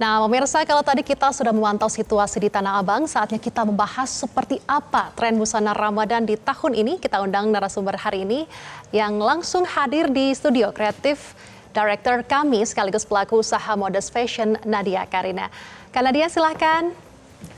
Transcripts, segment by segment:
Nah, pemirsa, kalau tadi kita sudah memantau situasi di Tanah Abang, saatnya kita membahas seperti apa tren busana Ramadan di tahun ini. Kita undang narasumber hari ini yang langsung hadir di studio kreatif Director kami sekaligus pelaku usaha modest fashion Nadia Karina. Kak Nadia, silahkan.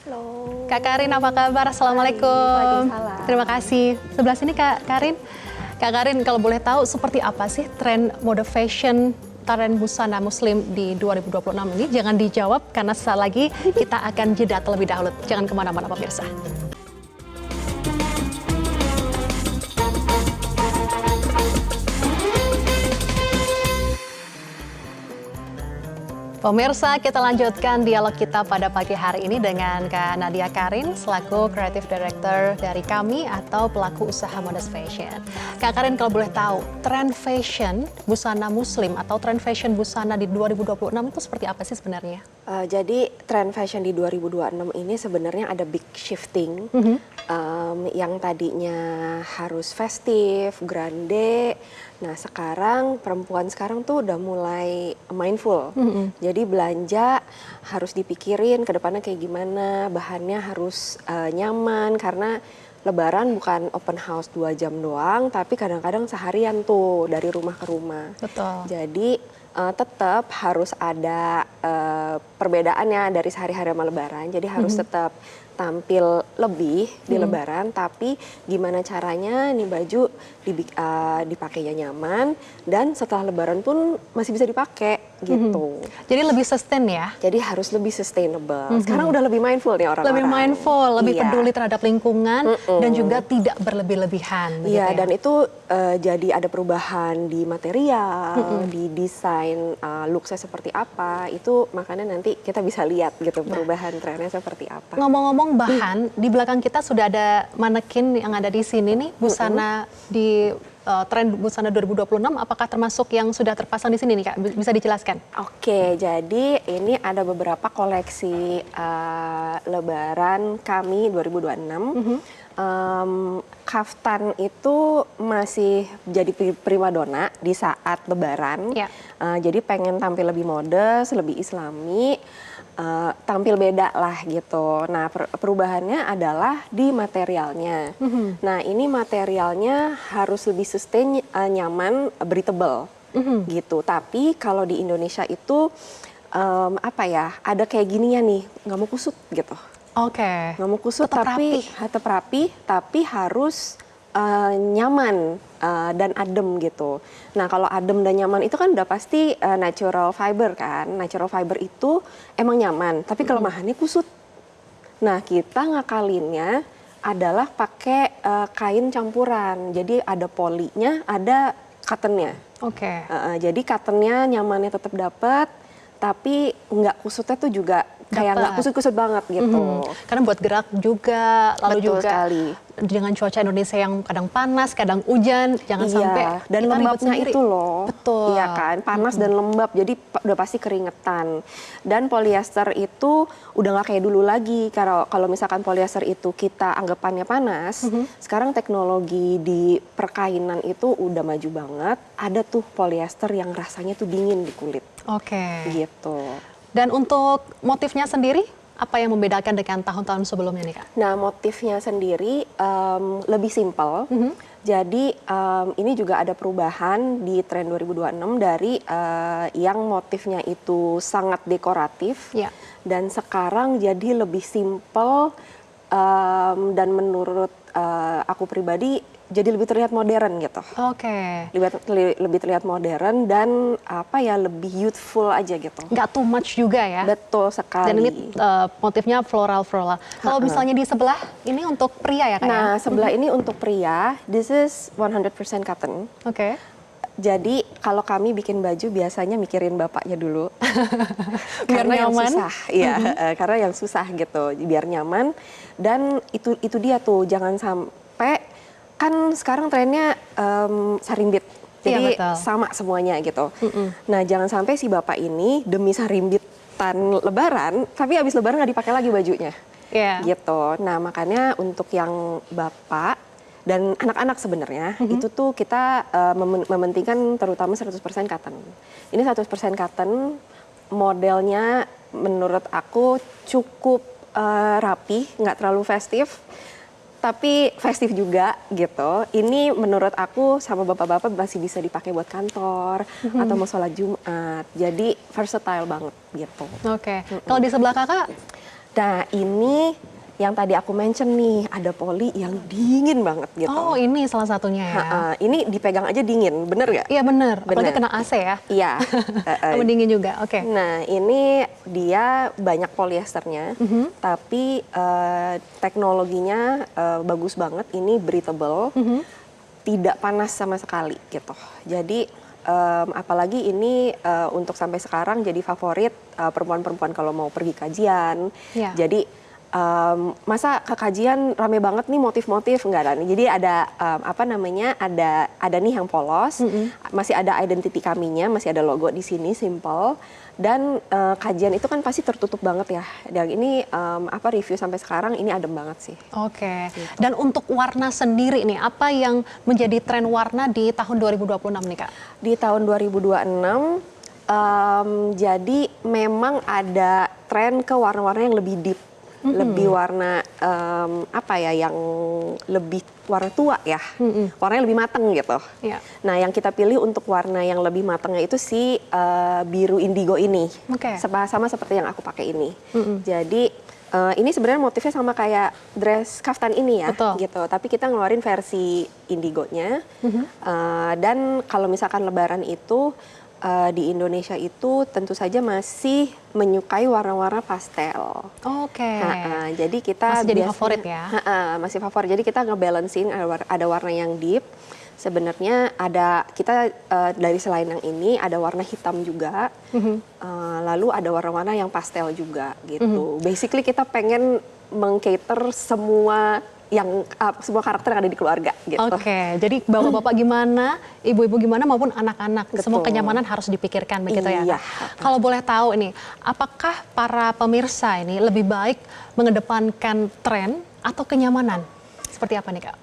Halo. Kak Karin, apa kabar? Assalamualaikum. Waalaikumsalam. Terima kasih. Sebelah sini Kak Karin. Kak Karin, kalau boleh tahu seperti apa sih tren mode fashion, tren busana muslim di 2026 ini? Jangan dijawab karena sesaat lagi kita akan jeda terlebih dahulu. Jangan kemana-mana pemirsa. Pemirsa, kita lanjutkan dialog kita pada pagi hari ini dengan Kak Nadia Karin selaku Creative Director dari kami atau pelaku usaha modest fashion. Kak Karin, kalau boleh tahu, tren fashion busana muslim atau tren fashion busana di 2026 itu seperti apa sih sebenarnya? Jadi tren fashion di 2026 ini sebenarnya ada big shifting. Yang tadinya harus festif, grande. Nah sekarang perempuan sekarang tuh udah mulai mindful. Jadi belanja harus dipikirin ke depannya kayak gimana, bahannya harus nyaman karena Lebaran bukan open house 2 jam doang, tapi kadang-kadang seharian tuh dari rumah ke rumah. Betul. Jadi tetap harus ada perbedaannya dari sehari-hari sama Lebaran. Jadi harus tetap tampil lebih di Lebaran, tapi gimana caranya nih baju dipakainya nyaman dan setelah Lebaran pun masih bisa dipakai gitu. Jadi lebih sustain ya? Jadi harus lebih sustainable. Sekarang udah lebih mindful nih orang-orang. Lebih mindful, lebih Iya. peduli terhadap lingkungan dan juga tidak berlebih-lebihan. Iya, begitu ya? dan itu jadi ada perubahan di material, di desain look-nya seperti apa. Itu makanya nanti kita bisa lihat gitu perubahan trennya seperti apa. Ngomong-ngomong bahan, di belakang kita sudah ada manekin yang ada di sini nih, busana di tren busana 2026, apakah termasuk yang sudah terpasang di sini nih Kak? Bisa dijelaskan? Oke, jadi ini ada beberapa koleksi Lebaran kami 2026. Kaftan itu masih jadi primadona di saat Lebaran. Ya. Jadi pengen tampil lebih modest, lebih islami, tampil beda lah gitu. Nah perubahannya adalah di materialnya. Nah ini materialnya harus lebih sustain, nyaman, breathable gitu. Tapi kalau di Indonesia itu apa ya, ada kayak gininya nih, nggak mau kusut gitu. Oke. Nggak mau kusut Tetap tapi tetap rapi, tapi harus nyaman dan adem gitu. Nah kalau adem dan nyaman itu kan udah pasti natural fiber kan. Natural fiber itu emang nyaman, tapi kelemahannya kusut. Nah kita ngakalinnya adalah pakai kain campuran. Jadi ada polinya, ada cottonnya. Oke. Jadi cottonnya nyamannya tetap dapat, tapi nggak kusutnya tuh juga kayak nggak kusut-kusut banget gitu. Karena buat gerak juga, lalu Betul juga sekali. dengan cuaca Indonesia yang kadang panas, kadang hujan, jangan sampai Dan kita ribet lembabnya sendiri. itu loh. Betul. Iya kan, panas dan lembab, jadi udah pasti keringetan. Dan polyester itu udah nggak kayak dulu lagi. Kalau misalkan polyester itu kita anggapannya panas, sekarang teknologi di perkainan itu udah maju banget. Ada tuh polyester yang rasanya tuh dingin di kulit. Oke. Gitu. Dan untuk motifnya sendiri, apa yang membedakan dengan tahun-tahun sebelumnya nih Kak? Nah motifnya sendiri lebih simpel. Jadi ini juga ada perubahan di tren 2026 dari yang motifnya itu sangat dekoratif. Ya. Dan sekarang jadi lebih simpel dan menurut aku pribadi jadi lebih terlihat modern gitu. Oke. Lebih terlihat modern dan apa ya, lebih youthful aja gitu. Nggak too much juga ya? Betul sekali. Dan ini motifnya floral-floral. Kalau misalnya di sebelah, ini untuk pria ya Kak? Nah, sebelah ini untuk pria, this is 100% cotton. Oke. Jadi kalau kami bikin baju biasanya mikirin bapaknya dulu. Biar Karena yang nyaman. susah, iya, karena yang susah gitu, biar nyaman. Dan itu dia tuh, jangan sampai, kan sekarang trennya sarimbit. Jadi Iya, betul. sama semuanya gitu. Nah, jangan sampai si bapak ini demi sarimbitan Lebaran, tapi habis Lebaran nggak dipakai lagi bajunya. Iya. Gitu. Nah, makanya untuk yang bapak dan anak-anak sebenarnya itu tuh kita mementingkan terutama 100% cotton. Ini 100% cotton, modelnya menurut aku cukup rapi, nggak terlalu festif, tapi festif juga gitu. Ini menurut aku sama bapak-bapak masih bisa dipakai buat kantor atau mau sholat Jumat. Jadi versatile banget gitu. Oke. Kalau di sebelah kakak, Nah ini yang tadi aku mention nih, ada poli yang dingin banget gitu. oh ini salah satunya ya. Ini dipegang aja dingin, bener nggak? Iya bener, apalagi Bener. kena AC ya. Iya. Sama dingin juga, oke. Nah, ini dia banyak polyesternya, tapi teknologinya bagus banget. Ini breathable, tidak panas sama sekali gitu. Jadi apalagi ini untuk sampai sekarang jadi favorit perempuan-perempuan kalau mau pergi kajian. Iya. Jadi masa ke kajian rame banget nih motif-motif enggak ada nih. Jadi ada ada nih yang polos, masih ada identity kaminya, masih ada logo di sini simple. Dan kajian itu kan pasti tertutup banget ya. Dan ini review sampai sekarang ini adem banget sih. Oke. Gitu. Dan untuk warna sendiri nih, apa yang menjadi tren warna di tahun 2026 nih Kak? Di tahun 2026 jadi memang ada tren ke warna-warna yang lebih deep. Lebih warna yang lebih warna tua ya, warnanya lebih mateng gitu. Iya. Nah yang kita pilih untuk warna yang lebih matengnya itu si biru indigo ini, Oke. sama seperti yang aku pakai ini. Jadi ini sebenarnya motifnya sama kayak dress kaftan ini ya, Betul. gitu. Tapi kita ngeluarin versi indigonya. Dan kalau misalkan Lebaran itu di Indonesia itu tentu saja masih menyukai warna-warna pastel. Oke. Jadi kita Masih jadi biasanya- favorit ya? Masih favorit. Jadi kita ngebalancing ada warna yang deep. Sebenarnya kita dari selain yang ini ada warna hitam juga. Lalu ada warna-warna yang pastel juga gitu. Basically kita pengen mengcater semua karakter yang ada di keluarga gitu. Oke, jadi bapak-bapak gimana, ibu-ibu gimana maupun anak-anak, semua Betul. kenyamanan harus dipikirkan begitu ya Iya. Kak? Kalau boleh tahu ini, apakah para pemirsa ini lebih baik mengedepankan tren atau kenyamanan? Seperti apa nih Kak?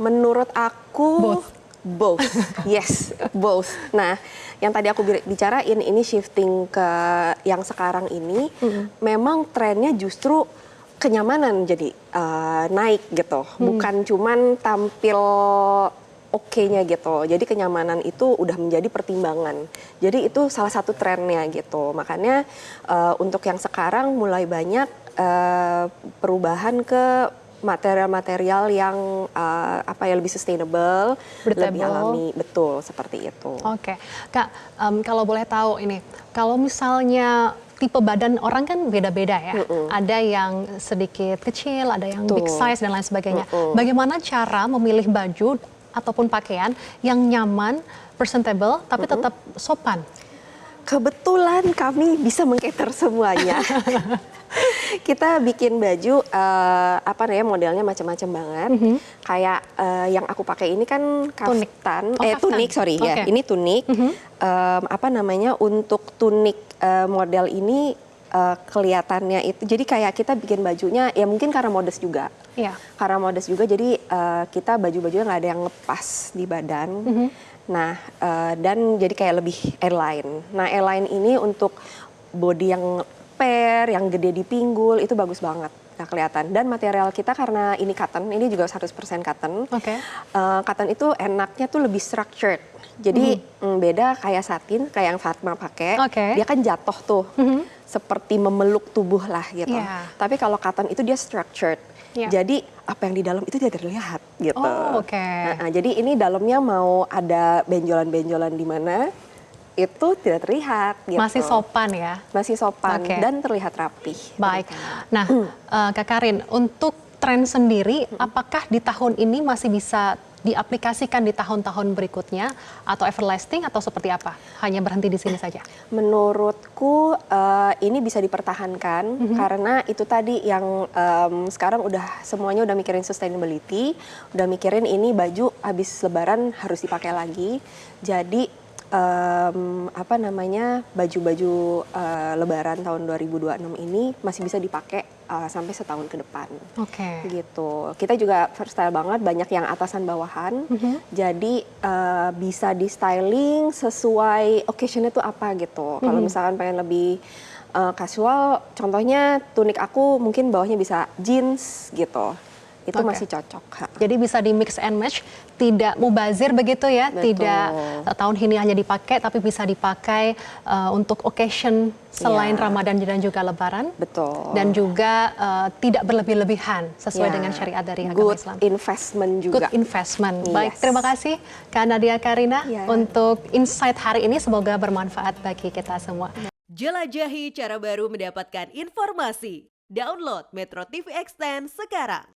Menurut aku both. Yes, both. Nah, yang tadi aku bicarain ini shifting ke yang sekarang ini, memang trennya justru kenyamanan jadi naik gitu, bukan cuman tampil oke-nya gitu. Jadi kenyamanan itu udah menjadi pertimbangan. Jadi itu salah satu trennya gitu. Makanya untuk yang sekarang mulai banyak perubahan ke material-material yang lebih sustainable, lebih alami, betul seperti itu. Oke, Kak, kalau boleh tahu ini, kalau misalnya tipe badan orang kan beda-beda ya. Ada yang sedikit kecil, ada yang big size dan lain sebagainya. Bagaimana cara memilih baju ataupun pakaian yang nyaman, presentable, tapi tetap sopan? Kebetulan kami bisa mengcater semuanya. Kita bikin baju modelnya macam-macam banget. Kayak yang aku pakai ini kan kaftan, tunik ya. Ini tunik. Untuk tunik model ini kelihatannya itu jadi kayak kita bikin bajunya ya mungkin karena modest juga. Iya. Karena modest juga jadi kita baju-bajunya nggak ada yang lepas di badan. Nah, dan jadi kayak lebih airline. Nah, airline ini untuk body yang yang gede di pinggul itu bagus banget, nggak kelihatan. Dan material kita karena ini cotton, ini juga 100% cotton. Oke. Cotton itu enaknya tuh lebih structured. Jadi beda kayak satin, kayak yang Fatma pakai. Dia kan jatuh tuh, seperti memeluk tubuh lah gitu. Tapi kalau cotton itu dia structured. Jadi apa yang di dalam itu tidak terlihat gitu. Jadi ini dalamnya mau ada benjolan-benjolan di mana itu tidak terlihat gitu. Masih sopan ya? Masih sopan dan terlihat rapih. Baik. Nah, Kak Karin, untuk tren sendiri, apakah di tahun ini masih bisa diaplikasikan di tahun-tahun berikutnya atau everlasting atau seperti apa? Hanya berhenti di sini saja? Menurutku ini bisa dipertahankan karena itu tadi yang sekarang semuanya udah mikirin sustainability, udah mikirin ini baju habis Lebaran harus dipakai lagi. Jadi baju-baju Lebaran tahun 2026 ini masih bisa dipakai sampai setahun ke depan. Gitu. Kita juga versatile banget, banyak yang atasan bawahan. Jadi bisa di styling sesuai occasion-nya tuh apa gitu. Kalau misalkan pengen lebih casual, contohnya tunik aku mungkin bawahnya bisa jeans gitu. Itu Oke. masih cocok. Jadi bisa di mix and match, tidak mubazir begitu ya, Betul. tidak tahun ini hanya dipakai, tapi bisa dipakai untuk occasion selain Iya. Ramadan dan juga Lebaran. Betul. Dan juga tidak berlebih-lebihan sesuai Ya, dengan syariat dari agama good Islam. investment juga. Good investment. Baik, Yes. terima kasih Kak Nadia Karina Ya. untuk insight hari ini. Semoga bermanfaat bagi kita semua. Jelajahi cara baru mendapatkan informasi. Download Metro TV Extend sekarang.